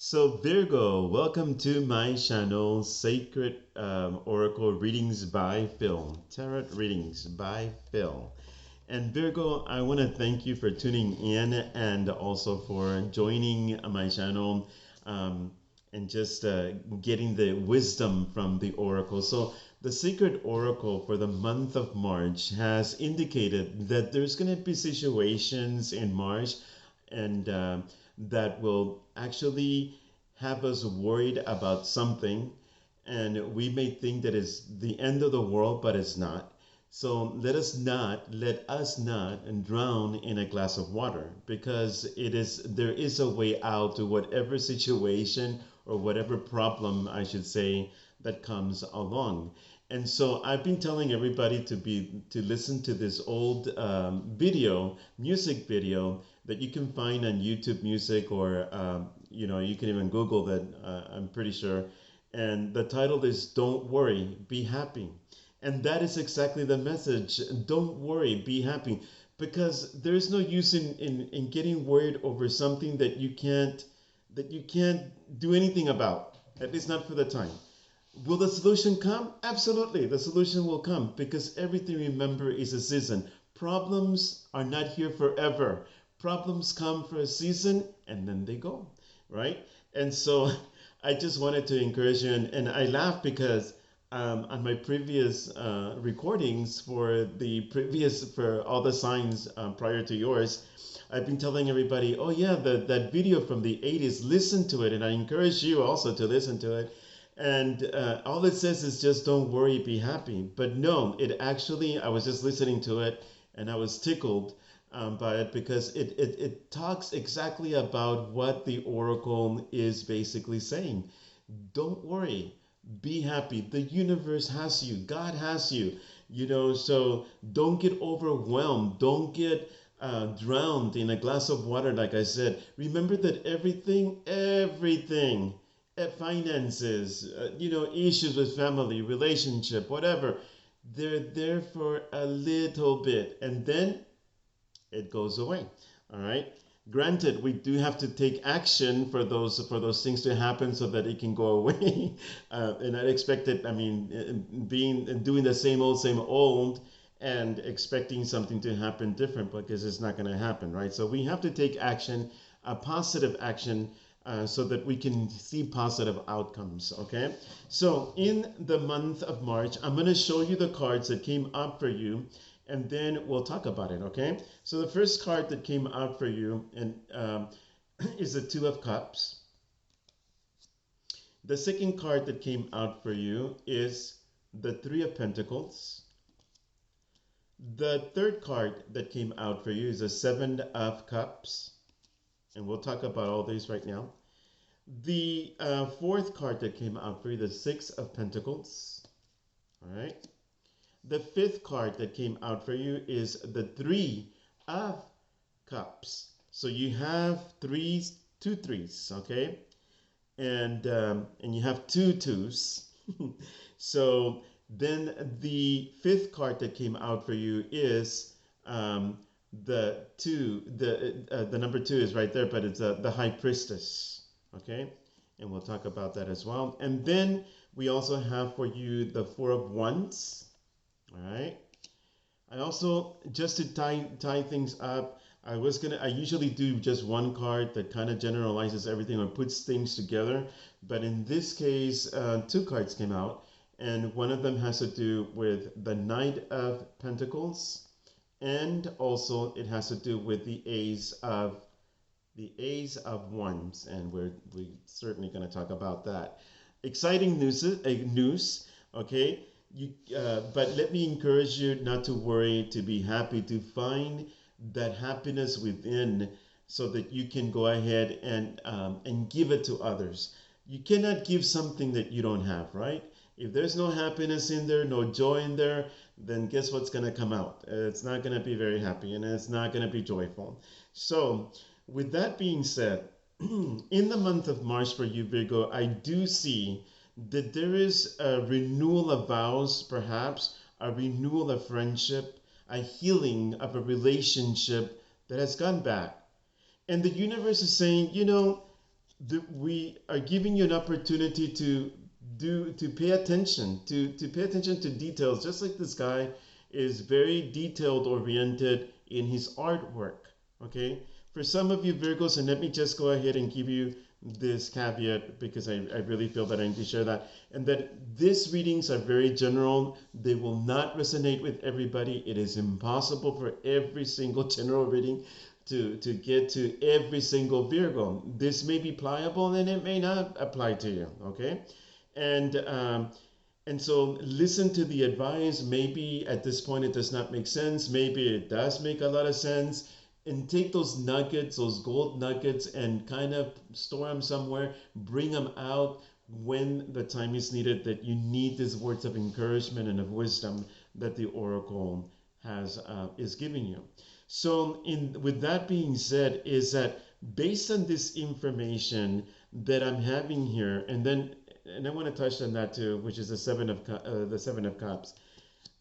So Virgo, welcome to my channel, Sacred Oracle Readings by Phil, Tarot Readings by Phil. And Virgo, I want to thank you for tuning in and also for joining my channel and just getting the wisdom from the Oracle. So the Sacred Oracle for the month of March has indicated that there's going to be situations in March and that will actually have us worried about something, and we may think that it's the end of the world, but it's not. So let us not drown in a glass of water, because there is a way out to whatever situation or whatever problem, I should say, that comes along. And so I've been telling everybody to listen to this old music video that you can find on YouTube Music, or you can even Google that. I'm pretty sure, and the title is "Don't Worry, Be Happy." And that is exactly the message. Don't worry, be happy. Because there's no use in getting worried over something that you can't do anything about, at least not for the time. Will the solution come? Absolutely, the solution will come, because everything, remember, is a season. Problems are not here forever. Problems come for a season and then they go, right? And so I just wanted to encourage you, and I laugh because on my previous recordings for all the signs prior to yours, I've been telling everybody, oh yeah, that video from the 80s, listen to it, and I encourage you also to listen to it. And all it says is just don't worry, be happy. But no, it actually, I was just listening to it and I was tickled by it, because it talks exactly about what the Oracle is basically saying. Don't worry, be happy. The universe has you, God has you, so don't get overwhelmed. Don't get drowned in a glass of water, like I said. Remember that everything, finances, issues with family, relationship, whatever, they're there for a little bit and then it goes away. All right. Granted, we do have to take action for those things to happen so that it can go away. And I expect it. I mean, being doing the same old, and expecting something to happen different, because it's not going to happen, right? So we have to take action, a positive action, so that we can see positive outcomes. Okay. So in the month of March, I'm going to show you the cards that came up for you, and then we'll talk about it, okay? So the first card that came out for you and is the Two of Cups. The second card that came out for you is the Three of Pentacles. The third card that came out for you is the Seven of Cups, and we'll talk about all these right now. The fourth card that came out for you, the Six of Pentacles, all right? The fifth card that came out for you is the Three of Cups. So you have two threes, okay, and you have two twos. So then the fifth card that came out for you is the two. The number two is right there, but it's the High Priestess, okay, and we'll talk about that as well. And then we also have for you the Four of Wands. All right. I also, just to tie things up, I usually do just one card that kind of generalizes everything or puts things together. But in this case, two cards came out, and one of them has to do with the Knight of Pentacles, and also it has to do with the Ace of Wands, and we're certainly going to talk about that. Exciting news, okay? But let me encourage you not to worry, to be happy, to find that happiness within, so that you can go ahead and give it to others. You cannot give something that you don't have, right? If there's no happiness in there, no joy in there, then guess what's going to come out? It's not going to be very happy, and it's not going to be joyful. So with that being said, in the month of March for you, Virgo, I do see that there is a renewal of vows, perhaps a renewal of friendship, a healing of a relationship that has gone back. And the universe is saying, we are giving you an opportunity to pay attention to pay attention to details, just like this guy is very detailed oriented in his artwork. Okay, for some of you Virgos, and let me just go ahead and give you this caveat because I really feel that I need to share that, and that these readings are very general. They will not resonate with everybody. It is impossible for every single general reading to get to every single Virgo. This may be pliable and it may not apply to you. Okay, and and so listen to the advice. Maybe at this point it does not make sense. Maybe it does make a lot of sense. And take those nuggets, those gold nuggets, and kind of store them somewhere. Bring them out when the time is needed, that you need these words of encouragement and of wisdom that the oracle has is giving you. So with that being said, is that based on this information that I'm having here, and I want to touch on that too, which is the Seven of Cups.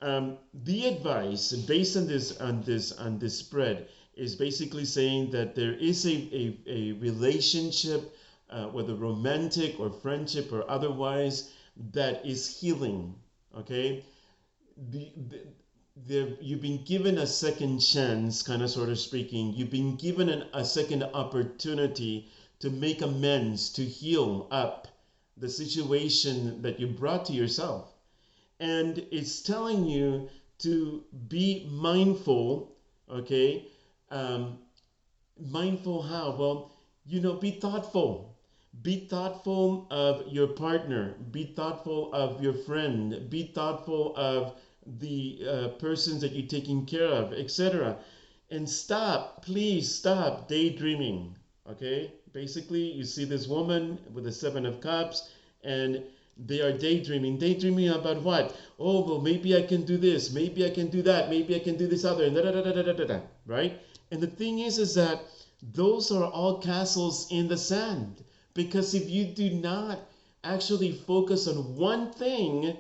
The advice based on this spread is basically saying that there is a relationship, whether romantic or friendship or otherwise, that is healing. Okay, you've been given a second chance, kind of sort of speaking. You've been given a second opportunity to make amends, to heal up the situation that you brought to yourself. And it's telling you to be mindful, okay? Mindful how? Well, be thoughtful. Be thoughtful of your partner. Be thoughtful of your friend. Be thoughtful of the persons that you're taking care of, etc. And please stop daydreaming, okay? Basically, you see this woman with the Seven of Cups, and they are daydreaming. Daydreaming about what? Oh, well, maybe I can do this. Maybe I can do that. Maybe I can do this other. And da-da-da-da-da-da-da, right? And the thing is that those are all castles in the sand. Because if you do not actually focus on one thing,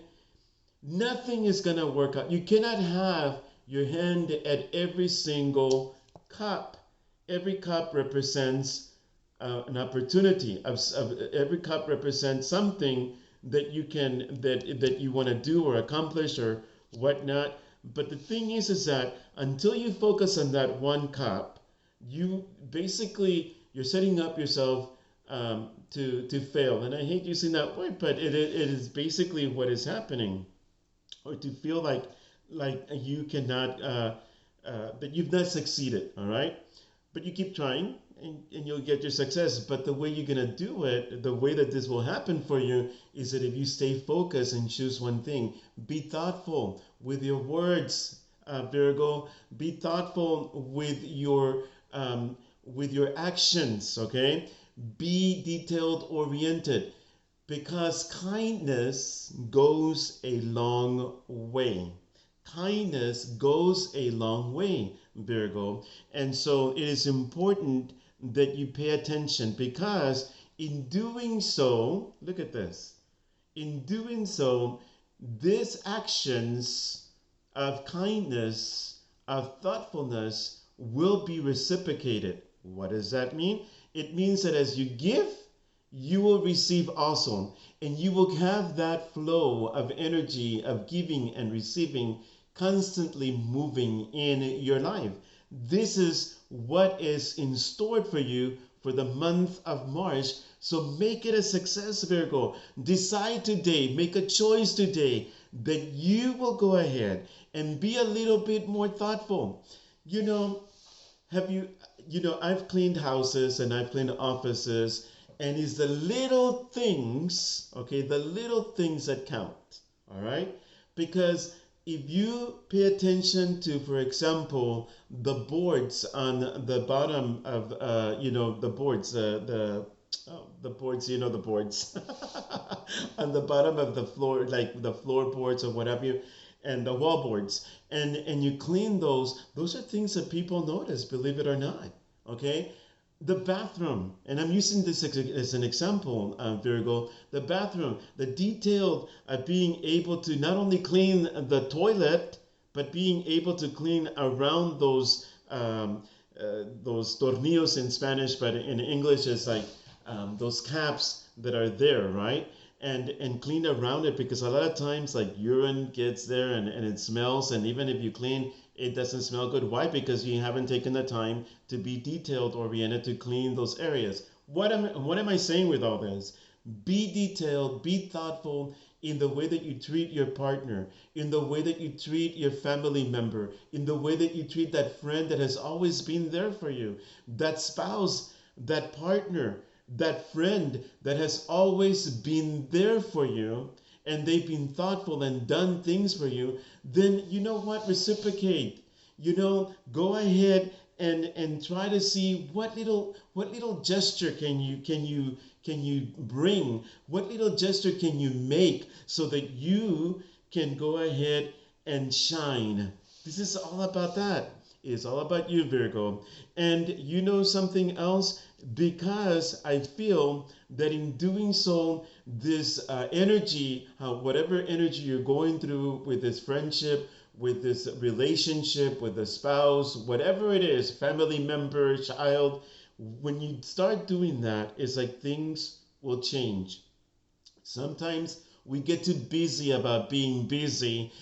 nothing is going to work out. You cannot have your hand at every single cup. Every cup represents an opportunity. Every cup represents something that you want to do or accomplish or whatnot. But the thing is that until you focus on that one cup, you're setting up yourself to fail. And I hate using that word, but it is basically what is happening. Or to feel like you cannot, that you've not succeeded, all right? But you keep trying and you'll get your success. But the way you're going to do it, the way that this will happen for you, is that if you stay focused and choose one thing. Be thoughtful with your words, Virgo. Be thoughtful with your actions, okay? Be detailed oriented. Because kindness goes a long way. Kindness goes a long way, Virgo. And so it is important that you pay attention, because in doing so, look at this. In doing so, these actions of kindness, of thoughtfulness, will be reciprocated. What does that mean? It means that as you give, you will receive also, and you will have that flow of energy of giving and receiving constantly moving in your life. This is what is in store for you for the month of March. So make it a success, Virgo. Decide today, make a choice today that you will go ahead and be a little bit more thoughtful. I've cleaned houses and I've cleaned offices. And it's the little things, okay, the little things that count, all right? Because if you pay attention to, for example, the boards on the bottom of, the boards, the boards, the boards on the bottom of the floor, like the floorboards or whatever, and the wall boards, and you clean those are things that people notice, believe it or not, okay? The bathroom, and I'm using this as an example, Virgo, the bathroom, the detailed being able to not only clean the toilet, but being able to clean around those tornillos in Spanish, but in English it's like those caps that are there, right? And clean around it, because a lot of times like urine gets there and it smells, and even if you clean, it doesn't smell good. Why? Because you haven't taken the time to be detailed oriented to clean those areas. What am I saying with all this? Be detailed, be thoughtful in the way that you treat your partner, in the way that you treat your family member, in the way that you treat that friend that has always been there for you, that spouse, that partner, that friend that has always been there for you, and they've been thoughtful and done things for you. Then you know what? Reciprocate. Go ahead and try to see what little gesture can you bring, what little gesture can you make so that you can go ahead and shine. This is all about that. It's all about you, Virgo. And you know something else? Because I feel that in doing so, this energy, whatever energy you're going through with this friendship, with this relationship, with a spouse, whatever it is, family member, child, when you start doing that, it's like things will change. Sometimes we get too busy about being busy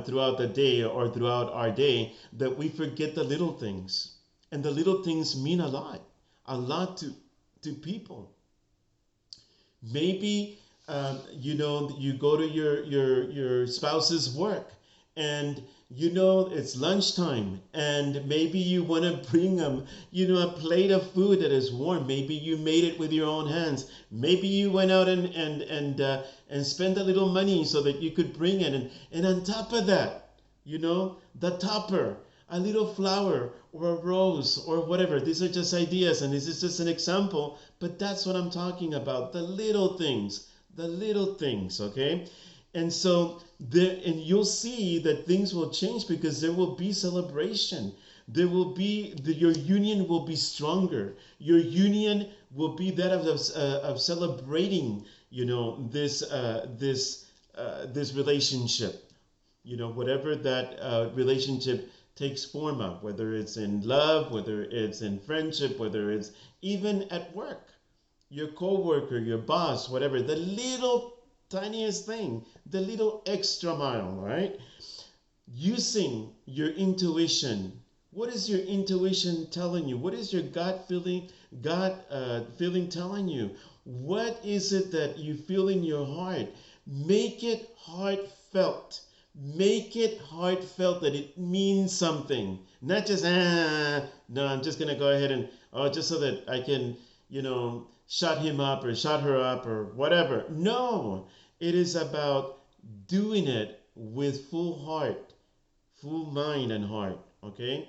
throughout the day or throughout our day, that we forget the little things. And the little things mean a lot to people. Maybe you go to your spouse's work, and it's lunchtime, and maybe you want to bring them a plate of food that is warm. Maybe you made it with your own hands. Maybe you went out and spent a little money so that you could bring it, and on top of that, the topper, a little flower or a rose or whatever. These are just ideas, and this is just an example, but that's what I'm talking about. The little things, okay? And so and you'll see that things will change, because there will be celebration. There will be your union will be stronger. Your union will be that of celebrating, this relationship. Whatever that relationship takes form of, whether it's in love, whether it's in friendship, whether it's even at work, your coworker, your boss, whatever, the little tiniest thing, the little extra mile, right? Using your intuition. What is your intuition telling you? What is your gut feeling telling you? What is it that you feel in your heart? Make it heartfelt. Make it heartfelt, that it means something. Not just, no, I'm just going to go ahead and, just so that I can, shut him up or shut her up or whatever. No, it is about doing it with full heart, full mind and heart, okay?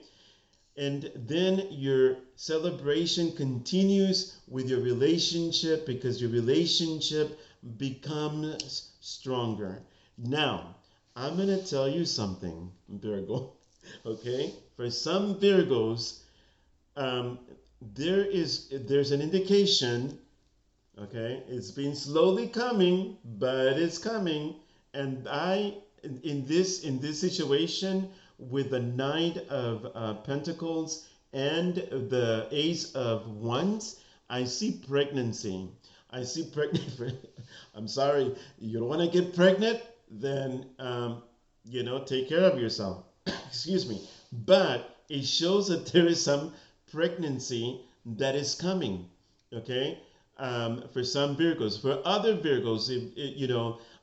And then your celebration continues with your relationship, because your relationship becomes stronger. Now, I'm going to tell you something, Virgo, okay? For some Virgos, there's an indication, okay? It's been slowly coming, but it's coming. And in this situation, with the Knight of Pentacles and the Ace of Wands, I see pregnancy. I see pregnant. I'm sorry, you don't want to get pregnant? Then take care of yourself. Excuse me. But it shows that there is some pregnancy that is coming. Okay. For some Virgos. For other Virgos,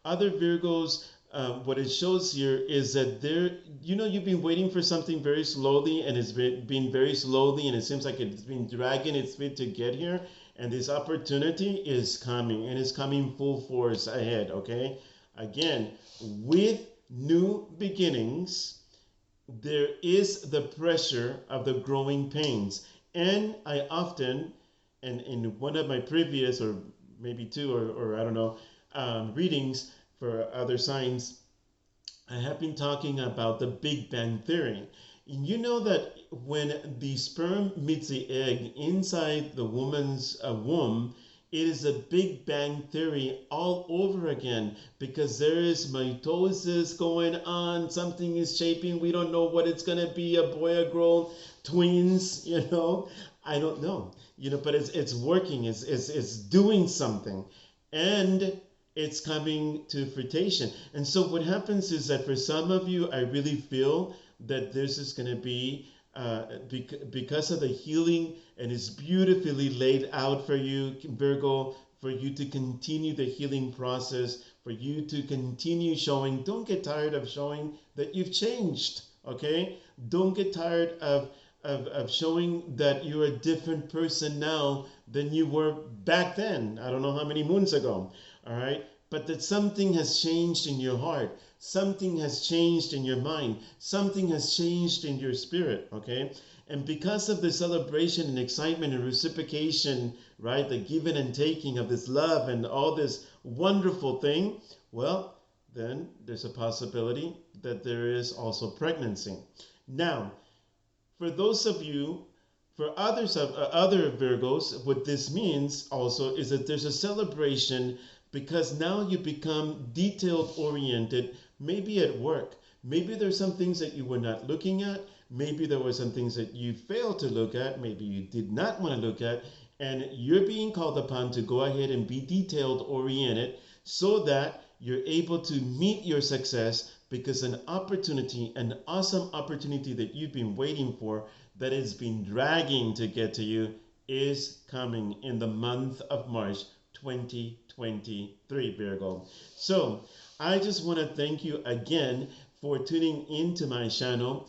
other Virgos, what it shows here is that you've been waiting for something very slowly, and it's been very slowly, and it seems like it's been dragging its feet to get here. And this opportunity is coming, and it's coming full force ahead. Okay. Again, with new beginnings, there is the pressure of the growing pains. And I often, and in one of my previous, or maybe two, or I don't know, readings for other signs, I have been talking about the Big Bang Theory. And you know that when the sperm meets the egg inside the woman's womb, it is a Big Bang Theory all over again, because there is mitosis going on. Something is shaping. We don't know what it's going to be, a boy, a girl, twins, I don't know. but it's working, it's doing something, and it's coming to fruition. And so what happens is that for some of you, I really feel that this is going to be because of the healing, and it's beautifully laid out for you, Virgo, for you to continue the healing process, for you to continue showing. Don't get tired of showing that you've changed, okay? Don't get tired of showing that you're a different person now than you were back then. I don't know how many moons ago, all right? But that something has changed in your heart. Something has changed in your mind. Something has changed in your spirit, okay? And because of the celebration and excitement and reciprocation, right, the giving and taking of this love and all this wonderful thing, well, then there's a possibility that there is also pregnancy. Now, for those of you, for others of other Virgos, what this means also is that there's a celebration because now you become detailed oriented, maybe at work. Maybe there's some things that you were not looking at. Maybe there were some things that you failed to look at. Maybe you did not want to look at. And you're being called upon to go ahead and be detailed oriented so that you're able to meet your success, because an opportunity, an awesome opportunity that you've been waiting for, that has been dragging to get to you, is coming in the month of March 2023, Virgo. So I just want to thank you again for tuning into my channel,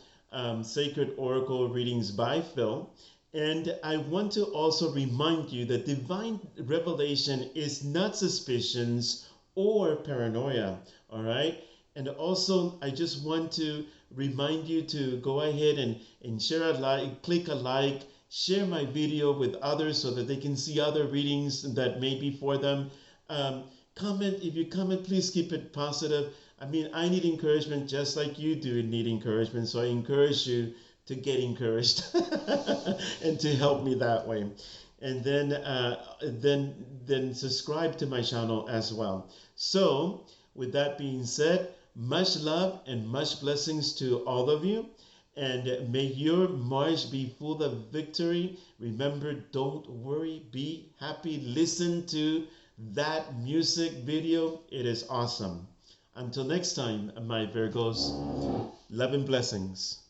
Sacred Oracle Readings by Phil. And I want to also remind you that divine revelation is not suspicions or paranoia, all right? And also, I just want to remind you to go ahead and share a like, click a like, share my video with others so that they can see other readings that may be for them. Comment, if you comment, please keep it positive. I mean, I need encouragement just like you do need encouragement. So I encourage you to get encouraged and to help me that way. And then subscribe to my channel as well. So with that being said, much love and much blessings to all of you. And may your March be full of victory. Remember, don't worry, be happy. Listen to that music video. It is awesome. Until next time, my Virgos, love and blessings.